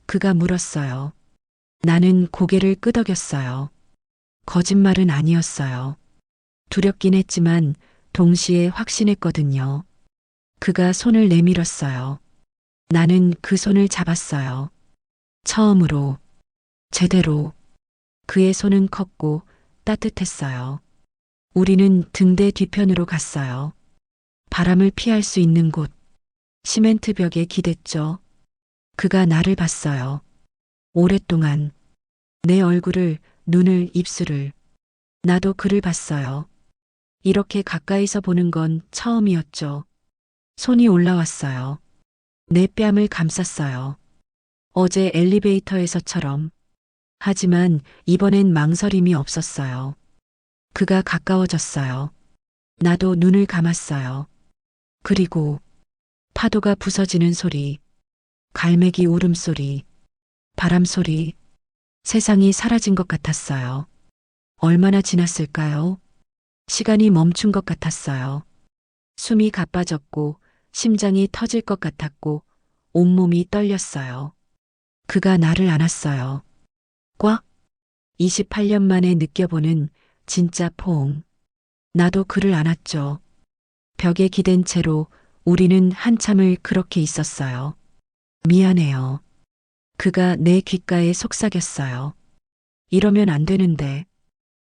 그가 물었어요. 나는 고개를 끄덕였어요. 거짓말은 아니었어요. 두렵긴 했지만 동시에 확신했거든요. 그가 손을 내밀었어요. 나는 그 손을 잡았어요. 처음으로, 제대로. 그의 손은 컸고 따뜻했어요. 우리는 등대 뒤편으로 갔어요. 바람을 피할 수 있는 곳. 시멘트 벽에 기댔죠. 그가 나를 봤어요. 오랫동안. 내 얼굴을, 눈을, 입술을. 나도 그를 봤어요. 이렇게 가까이서 보는 건 처음이었죠. 손이 올라왔어요. 내 뺨을 감쌌어요. 어제 엘리베이터에서처럼. 하지만 이번엔 망설임이 없었어요. 그가 가까워졌어요. 나도 눈을 감았어요. 그리고 파도가 부서지는 소리, 갈매기 울음소리, 바람소리, 세상이 사라진 것 같았어요. 얼마나 지났을까요? 시간이 멈춘 것 같았어요. 숨이 가빠졌고 심장이 터질 것 같았고 온몸이 떨렸어요. 그가 나를 안았어요. 꽉. 28년 만에 느껴보는 진짜 포옹. 나도 그를 안았죠. 벽에 기댄 채로 우리는 한참을 그렇게 있었어요. 미안해요. 그가 내 귓가에 속삭였어요. 이러면 안 되는데.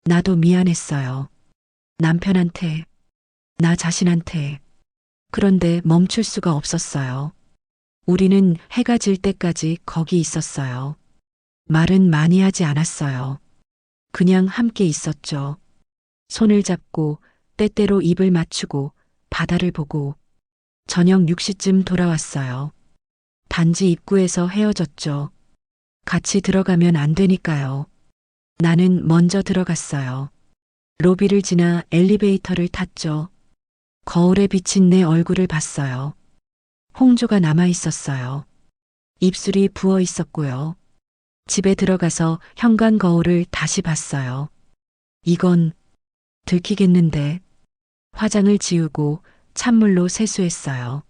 나도 미안했어요. 남편한테, 나 자신한테. 그런데 멈출 수가 없었어요. 우리는 해가 질 때까지 거기 있었어요. 말은 많이 하지 않았어요. 그냥 함께 있었죠. 손을 잡고 때때로 입을 맞추고 바다를 보고 저녁 6시쯤 돌아왔어요. 단지 입구에서 헤어졌죠. 같이 들어가면 안 되니까요. 나는 먼저 들어갔어요. 로비를 지나 엘리베이터를 탔죠. 거울에 비친 내 얼굴을 봤어요. 홍조가 남아 있었어요. 입술이 부어 있었고요. 집에 들어가서 현관 거울을 다시 봤어요. 이건 들키겠는데. 화장을 지우고 찬물로 세수했어요.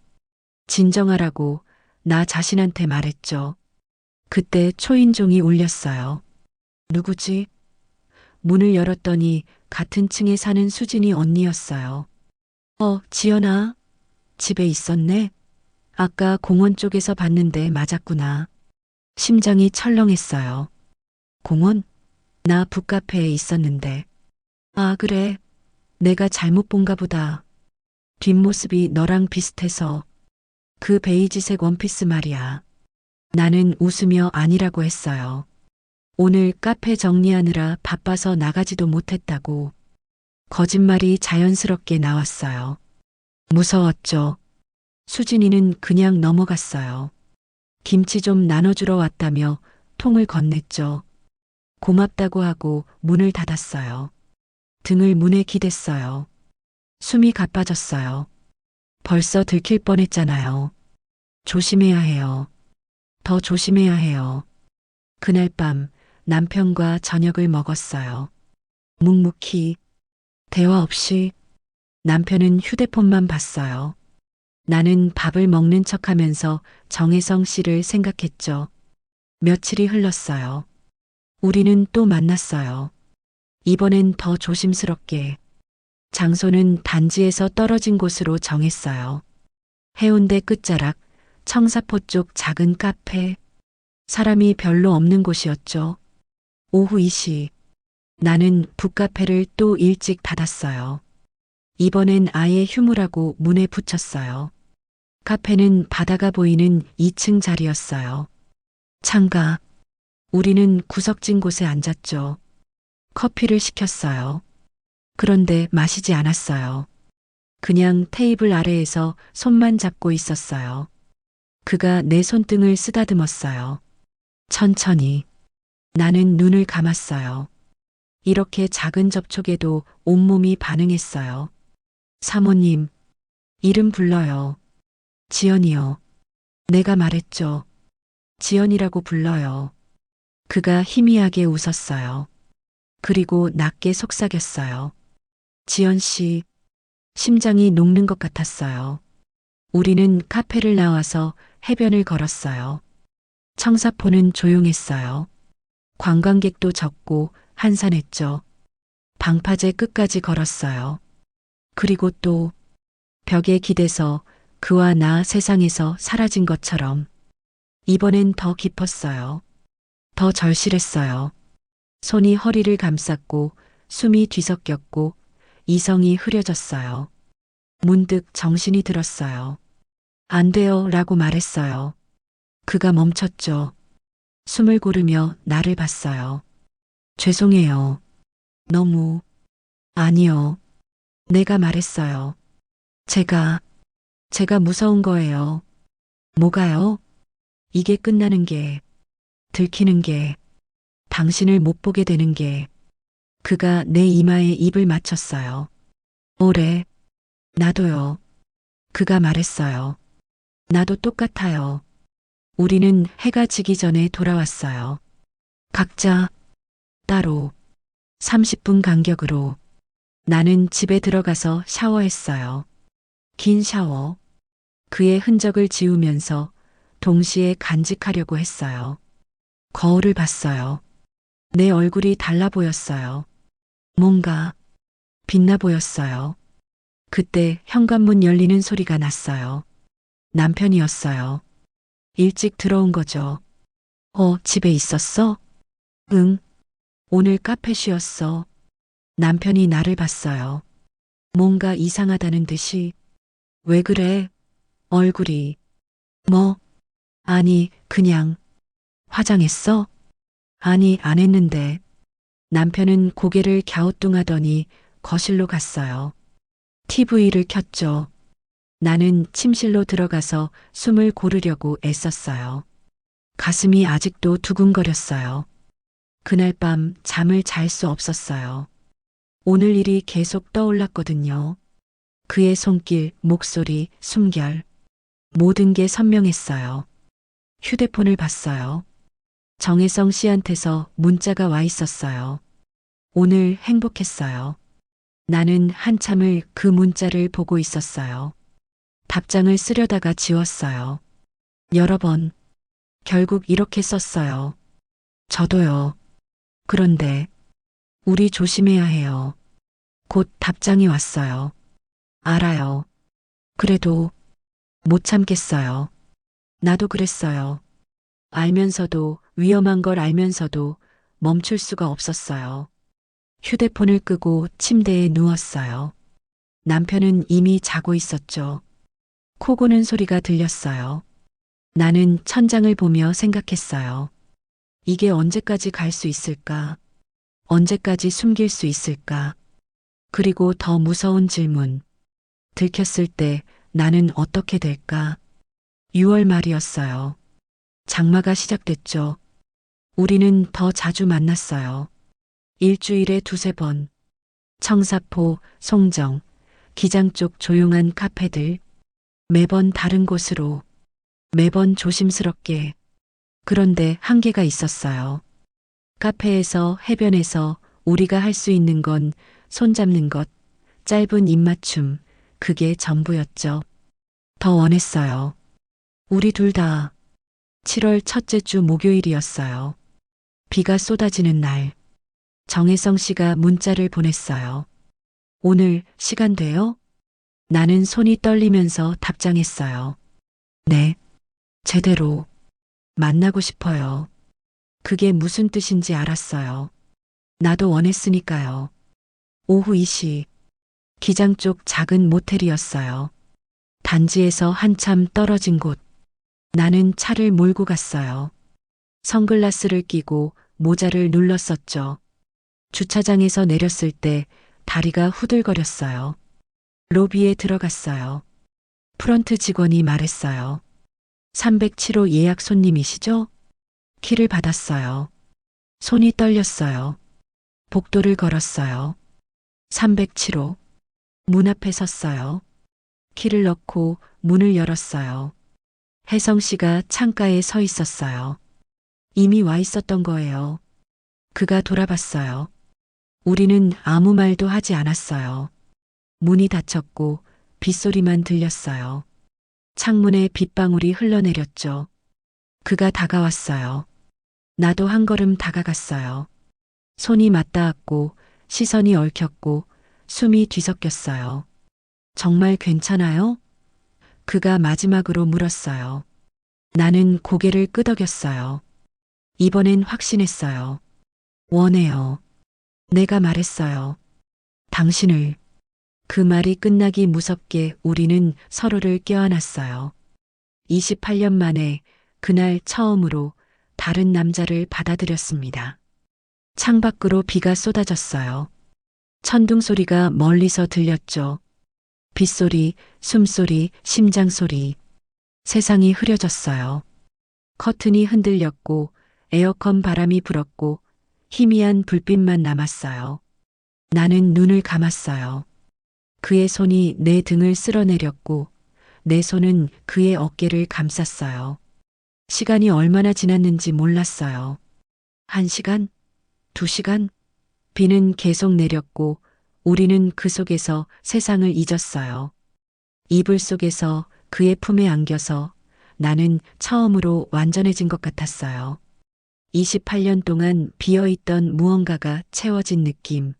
진정하라고 나 자신한테 말했죠. 그때 초인종이 울렸어요. 누구지? 문을 열었더니 같은 층에 사는 수진이 언니였어요. 지연아. 집에 있었네. 아까 공원 쪽에서 봤는데 맞았구나. 심장이 철렁했어요. 공원? 나 북카페에 있었는데. 아, 그래. 내가 잘못 본가 보다. 뒷모습이 너랑 비슷해서. 그 베이지색 원피스 말이야. 나는 웃으며 아니라고 했어요. 오늘 카페 정리하느라 바빠서 나가지도 못했다고. 거짓말이 자연스럽게 나왔어요. 무서웠죠. 수진이는 그냥 넘어갔어요. 김치 좀 나눠주러 왔다며 통을 건넸죠. 고맙다고 하고 문을 닫았어요. 등을 문에 기댔어요. 숨이 가빠졌어요. 벌써 들킬 뻔했잖아요. 조심해야 해요. 더 조심해야 해요. 그날 밤 남편과 저녁을 먹었어요. 묵묵히, 대화 없이. 남편은 휴대폰만 봤어요. 나는 밥을 먹는 척하면서 정혜성 씨를 생각했죠. 며칠이 흘렀어요. 우리는 또 만났어요. 이번엔 더 조심스럽게. 장소는 단지에서 떨어진 곳으로 정했어요. 해운대 끝자락, 청사포 쪽 작은 카페. 사람이 별로 없는 곳이었죠. 오후 2시. 나는 북카페를 또 일찍 닫았어요. 이번엔 아예 휴무라고 문에 붙였어요. 카페는 바다가 보이는 2층 자리였어요. 창가. 우리는 구석진 곳에 앉았죠. 커피를 시켰어요. 그런데 마시지 않았어요. 그냥 테이블 아래에서 손만 잡고 있었어요. 그가 내 손등을 쓰다듬었어요. 천천히. 나는 눈을 감았어요. 이렇게 작은 접촉에도 온몸이 반응했어요. 사모님, 이름 불러요. 지연이요. 내가 말했죠. 지연이라고 불러요. 그가 희미하게 웃었어요. 그리고 낮게 속삭였어요. 지연 씨. 심장이 녹는 것 같았어요. 우리는 카페를 나와서 해변을 걸었어요. 청사포는 조용했어요. 관광객도 적고 한산했죠. 방파제 끝까지 걸었어요. 그리고 또 벽에 기대서 그와 나 세상에서 사라진 것처럼. 이번엔 더 깊었어요. 더 절실했어요. 손이 허리를 감쌌고 숨이 뒤섞였고 이성이 흐려졌어요. 문득 정신이 들었어요. 안 돼요 라고 말했어요. 그가 멈췄죠. 숨을 고르며 나를 봤어요. 죄송해요. 너무. 아니요. 내가 말했어요. 제가 무서운 거예요. 뭐가요? 이게 끝나는 게, 들키는 게, 당신을 못 보게 되는 게. 그가 내 이마에 입을 맞췄어요. 오래. 나도요. 그가 말했어요. 나도 똑같아요. 우리는 해가 지기 전에 돌아왔어요. 각자 따로 30분 간격으로. 나는 집에 들어가서 샤워했어요. 긴 샤워. 그의 흔적을 지우면서 동시에 간직하려고 했어요. 거울을 봤어요. 내 얼굴이 달라 보였어요. 뭔가 빛나 보였어요. 그때 현관문 열리는 소리가 났어요. 남편이었어요. 일찍 들어온 거죠. 집에 있었어? 응. 오늘 카페 쉬었어. 남편이 나를 봤어요. 뭔가 이상하다는 듯이. 왜 그래? 얼굴이. 뭐? 아니, 그냥. 화장했어? 아니, 안 했는데. 남편은 고개를 갸우뚱하더니 거실로 갔어요. TV를 켰죠. 나는 침실로 들어가서 숨을 고르려고 애썼어요. 가슴이 아직도 두근거렸어요. 그날 밤 잠을 잘 수 없었어요. 오늘 일이 계속 떠올랐거든요. 그의 손길, 목소리, 숨결. 모든 게 선명했어요. 휴대폰을 봤어요. 정혜성 씨한테서 문자가 와 있었어요. 오늘 행복했어요. 나는 한참을 그 문자를 보고 있었어요. 답장을 쓰려다가 지웠어요. 여러 번. 결국 이렇게 썼어요. 저도요. 그런데 우리 조심해야 해요. 곧 답장이 왔어요. 알아요. 그래도 못 참겠어요. 나도 그랬어요. 알면서도 위험한 걸 알면서도 멈출 수가 없었어요. 휴대폰을 끄고 침대에 누웠어요. 남편은 이미 자고 있었죠. 코 고는 소리가 들렸어요. 나는 천장을 보며 생각했어요. 이게 언제까지 갈 수 있을까? 언제까지 숨길 수 있을까? 그리고 더 무서운 질문. 들켰을 때 나는 어떻게 될까? 6월 말이었어요. 장마가 시작됐죠. 우리는 더 자주 만났어요. 일주일에 두세 번. 청사포, 송정, 기장 쪽 조용한 카페들. 매번 다른 곳으로. 매번 조심스럽게. 그런데 한계가 있었어요. 카페에서, 해변에서 우리가 할 수 있는 건 손잡는 것, 짧은 입맞춤, 그게 전부였죠. 더 원했어요. 우리 둘 다. 7월 첫째 주 목요일이었어요. 비가 쏟아지는 날. 정혜성 씨가 문자를 보냈어요. 오늘 시간 돼요? 나는 손이 떨리면서 답장했어요. 네. 제대로. 만나고 싶어요. 그게 무슨 뜻인지 알았어요. 나도 원했으니까요. 오후 2시. 기장 쪽 작은 모텔이었어요. 단지에서 한참 떨어진 곳. 나는 차를 몰고 갔어요. 선글라스를 끼고 모자를 눌렀었죠. 주차장에서 내렸을 때 다리가 후들거렸어요. 로비에 들어갔어요. 프런트 직원이 말했어요. 307호 예약 손님이시죠? 키를 받았어요. 손이 떨렸어요. 복도를 걸었어요. 307호. 문 앞에 섰어요. 키를 넣고 문을 열었어요. 혜성 씨가 창가에 서 있었어요. 이미 와 있었던 거예요. 그가 돌아봤어요. 우리는 아무 말도 하지 않았어요. 문이 닫혔고 빗소리만 들렸어요. 창문에 빗방울이 흘러내렸죠. 그가 다가왔어요. 나도 한 걸음 다가갔어요. 손이 맞닿았고 시선이 얽혔고 숨이 뒤섞였어요. 정말 괜찮아요? 그가 마지막으로 물었어요. 나는 고개를 끄덕였어요. 이번엔 확신했어요. 원해요. 내가 말했어요. 당신을. 그 말이 끝나기 무섭게 우리는 서로를 껴안았어요. 28년 만에 그날 처음으로 다른 남자를 받아들였습니다. 창밖으로 비가 쏟아졌어요. 천둥 소리가 멀리서 들렸죠. 빗소리, 숨소리, 심장소리. 세상이 흐려졌어요. 커튼이 흔들렸고 에어컨 바람이 불었고 희미한 불빛만 남았어요. 나는 눈을 감았어요. 그의 손이 내 등을 쓸어내렸고 내 손은 그의 어깨를 감쌌어요. 시간이 얼마나 지났는지 몰랐어요. 1시간? 2시간? 비는 계속 내렸고 우리는 그 속에서 세상을 잊었어요. 이불 속에서 그의 품에 안겨서 나는 처음으로 완전해진 것 같았어요. 28년 동안 비어있던 무언가가 채워진 느낌.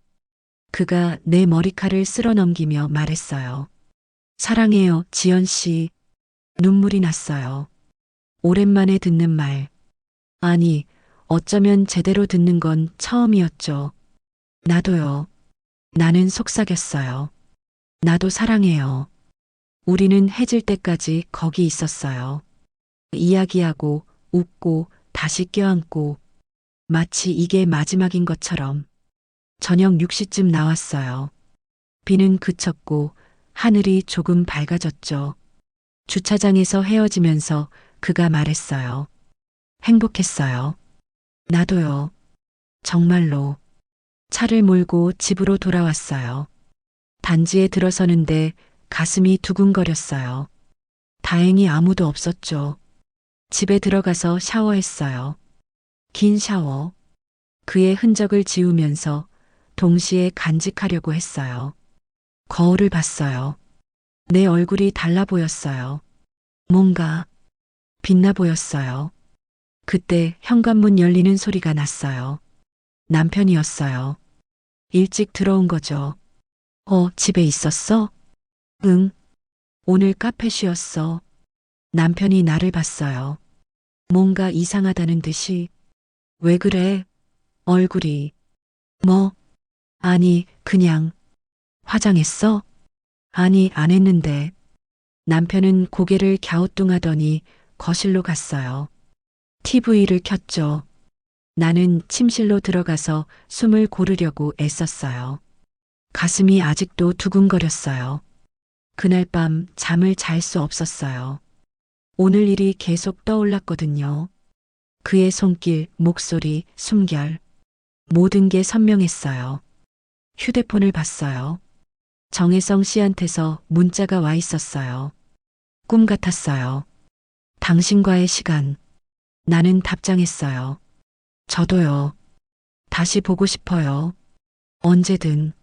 그가 내 머리칼을 쓸어 넘기며 말했어요. 사랑해요, 지연 씨. 눈물이 났어요. 오랜만에 듣는 말. 아니, 어쩌면 제대로 듣는 건 처음이었죠. 나도요. 나는 속삭였어요. 나도 사랑해요. 우리는 해질 때까지 거기 있었어요. 이야기하고, 웃고, 다시 껴안고, 마치 이게 마지막인 것처럼. 저녁 6시쯤 나왔어요. 비는 그쳤고, 하늘이 조금 밝아졌죠. 주차장에서 헤어지면서 그가 말했어요. 행복했어요. 나도요. 정말로. 차를 몰고 집으로 돌아왔어요. 단지에 들어서는데 가슴이 두근거렸어요. 다행히 아무도 없었죠. 집에 들어가서 샤워했어요. 긴 샤워. 그의 흔적을 지우면서 동시에 간직하려고 했어요. 거울을 봤어요. 내 얼굴이 달라 보였어요. 뭔가 빛나 보였어요. 그때 현관문 열리는 소리가 났어요. 남편이었어요. 일찍 들어온 거죠. 집에 있었어? 응. 오늘 카페 쉬었어. 남편이 나를 봤어요. 뭔가 이상하다는 듯이. 왜 그래? 얼굴이. 뭐? 아니, 그냥. 화장했어? 아니, 안 했는데. 남편은 고개를 갸우뚱하더니 거실로 갔어요. TV를 켰죠. 나는 침실로 들어가서 숨을 고르려고 애썼어요. 가슴이 아직도 두근거렸어요. 그날 밤 잠을 잘 수 없었어요. 오늘 일이 계속 떠올랐거든요. 그의 손길, 목소리, 숨결. 모든 게 선명했어요. 휴대폰을 봤어요. 정혜성 씨한테서 문자가 와 있었어요. 꿈 같았어요. 당신과의 시간. 나는 답장했어요. 저도요. 다시 보고 싶어요. 언제든.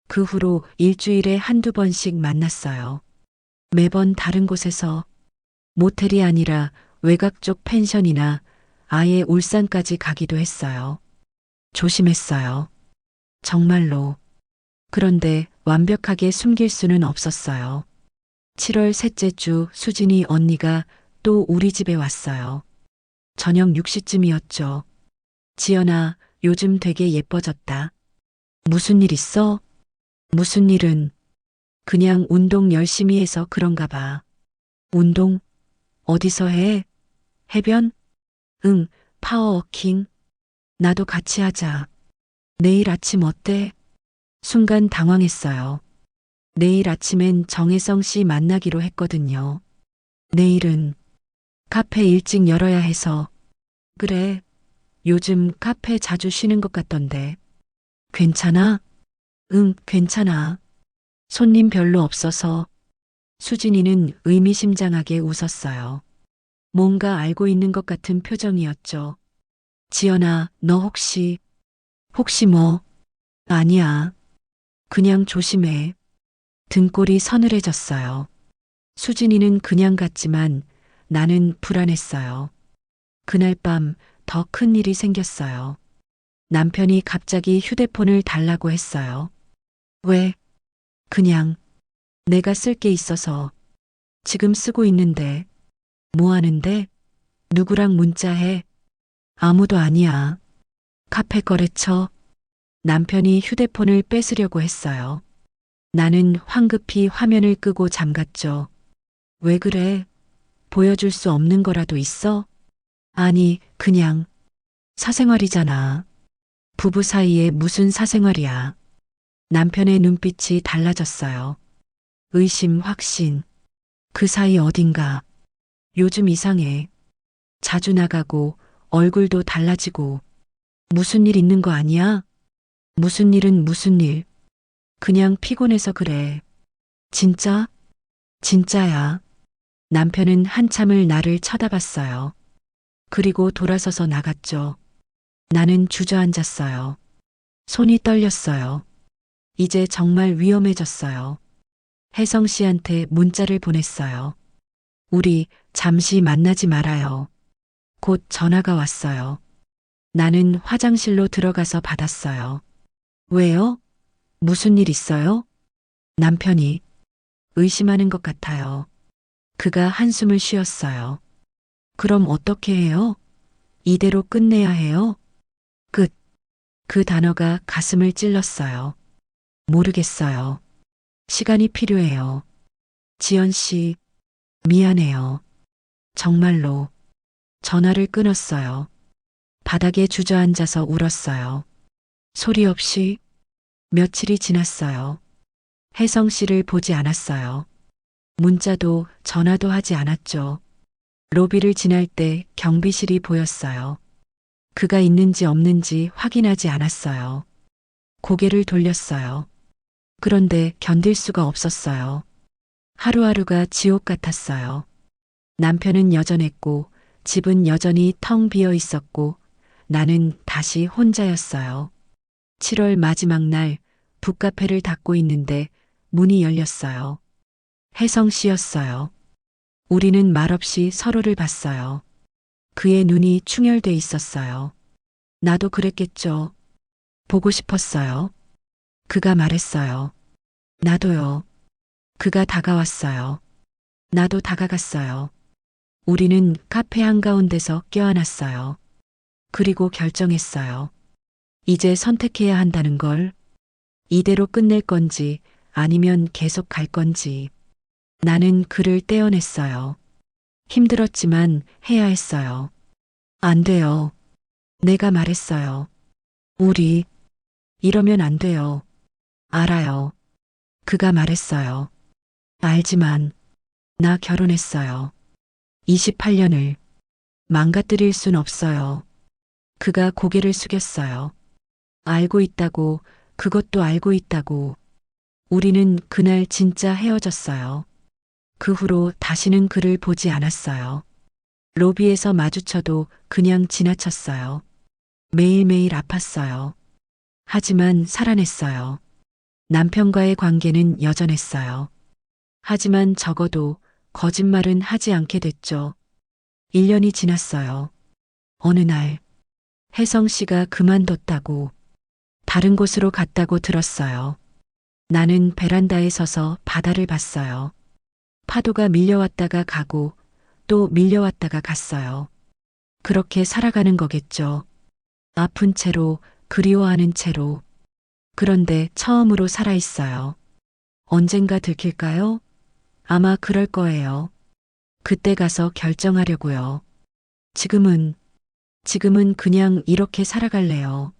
그 후로 일주일에 한두 번씩 만났어요. 매번 다른 곳에서 모텔이 아니라 외곽 쪽 펜션이나 아예 울산까지 가기도 했어요. 조심했어요. 정말로. 그런데 완벽하게 숨길 수는 없었어요. 7월 셋째 주 수진이 언니가 또 우리 집에 왔어요. 저녁 6시쯤이었죠. 지연아, 요즘 되게 예뻐졌다. 무슨 일 있어? 무슨 일은? 그냥 운동 열심히 해서 그런가 봐. 운동? 어디서 해? 해변? 응, 파워워킹. 나도 같이 하자. 내일 아침 어때? 순간 당황했어요. 내일 아침엔 정혜성 씨 만나기로 했거든요. 내일은 카페 일찍 열어야 해서. 그래, 요즘 카페 자주 쉬는 것 같던데. 괜찮아? 응, 괜찮아. 손님 별로 없어서. 수진이는 의미심장하게 웃었어요. 뭔가 알고 있는 것 같은 표정이었죠. 지연아, 너 혹시 뭐? 아니야. 그냥 조심해. 등골이 서늘해졌어요. 수진이는 그냥 갔지만 나는 불안했어요. 그날 밤 더 큰 일이 생겼어요. 남편이 갑자기 휴대폰을 달라고 했어요. 왜? 그냥 내가 쓸 게 있어서. 지금 쓰고 있는데. 뭐 하는데? 누구랑 문자해? 아무도 아니야. 카페 거래처. 남편이 휴대폰을 뺏으려고 했어요. 나는 황급히 화면을 끄고 잠갔죠. 왜 그래? 보여줄 수 없는 거라도 있어? 아니, 그냥 사생활이잖아. 부부 사이에 무슨 사생활이야. 남편의 눈빛이 달라졌어요. 의심, 확신. 그 사이 어딘가. 요즘 이상해. 자주 나가고 얼굴도 달라지고. 무슨 일 있는 거 아니야? 무슨 일은 무슨 일. 그냥 피곤해서 그래. 진짜? 진짜야. 남편은 한참을 나를 쳐다봤어요. 그리고 돌아서서 나갔죠. 나는 주저앉았어요. 손이 떨렸어요. 이제 정말 위험해졌어요. 혜성 씨한테 문자를 보냈어요. 우리 잠시 만나지 말아요. 곧 전화가 왔어요. 나는 화장실로 들어가서 받았어요. 왜요? 무슨 일 있어요? 남편이 의심하는 것 같아요. 그가 한숨을 쉬었어요. 그럼 어떻게 해요? 이대로 끝내야 해요? 끝. 그 단어가 가슴을 찔렀어요. 모르겠어요. 시간이 필요해요. 지연 씨, 미안해요. 정말로. 전화를 끊었어요. 바닥에 주저앉아서 울었어요. 소리 없이 며칠이 지났어요. 혜성 씨를 보지 않았어요. 문자도 전화도 하지 않았죠. 로비를 지날 때 경비실이 보였어요. 그가 있는지 없는지 확인하지 않았어요. 고개를 돌렸어요. 그런데 견딜 수가 없었어요. 하루하루가 지옥 같았어요. 남편은 여전했고, 집은 여전히 텅 비어 있었고, 나는 다시 혼자였어요. 7월 마지막 날, 북카페를 닫고 있는데 문이 열렸어요. 혜성 씨였어요. 우리는 말없이 서로를 봤어요. 그의 눈이 충혈돼 있었어요. 나도 그랬겠죠. 보고 싶었어요. 그가 말했어요. 나도요. 그가 다가왔어요. 나도 다가갔어요. 우리는 카페 한가운데서 껴안았어요. 그리고 결정했어요. 이제 선택해야 한다는 걸. 이대로 끝낼 건지 아니면 계속 갈 건지. 나는 그를 떼어냈어요. 힘들었지만 해야 했어요. 안 돼요. 내가 말했어요. 우리 이러면 안 돼요. 알아요. 그가 말했어요. 알지만 나 결혼했어요. 28년을 망가뜨릴 순 없어요. 그가 고개를 숙였어요. 알고 있다고, 그것도 알고 있다고. 우리는 그날 진짜 헤어졌어요. 그 후로 다시는 그를 보지 않았어요. 로비에서 마주쳐도 그냥 지나쳤어요. 매일매일 아팠어요. 하지만 살아냈어요. 남편과의 관계는 여전했어요. 하지만 적어도 거짓말은 하지 않게 됐죠. 1년이 지났어요. 어느 날, 혜성 씨가 그만뒀다고, 다른 곳으로 갔다고 들었어요. 나는 베란다에 서서 바다를 봤어요. 파도가 밀려왔다가 가고 또 밀려왔다가 갔어요. 그렇게 살아가는 거겠죠. 아픈 채로, 그리워하는 채로. 그런데 처음으로 살아있어요. 언젠가 들킬까요? 아마 그럴 거예요. 그때 가서 결정하려고요. 지금은 그냥 이렇게 살아갈래요.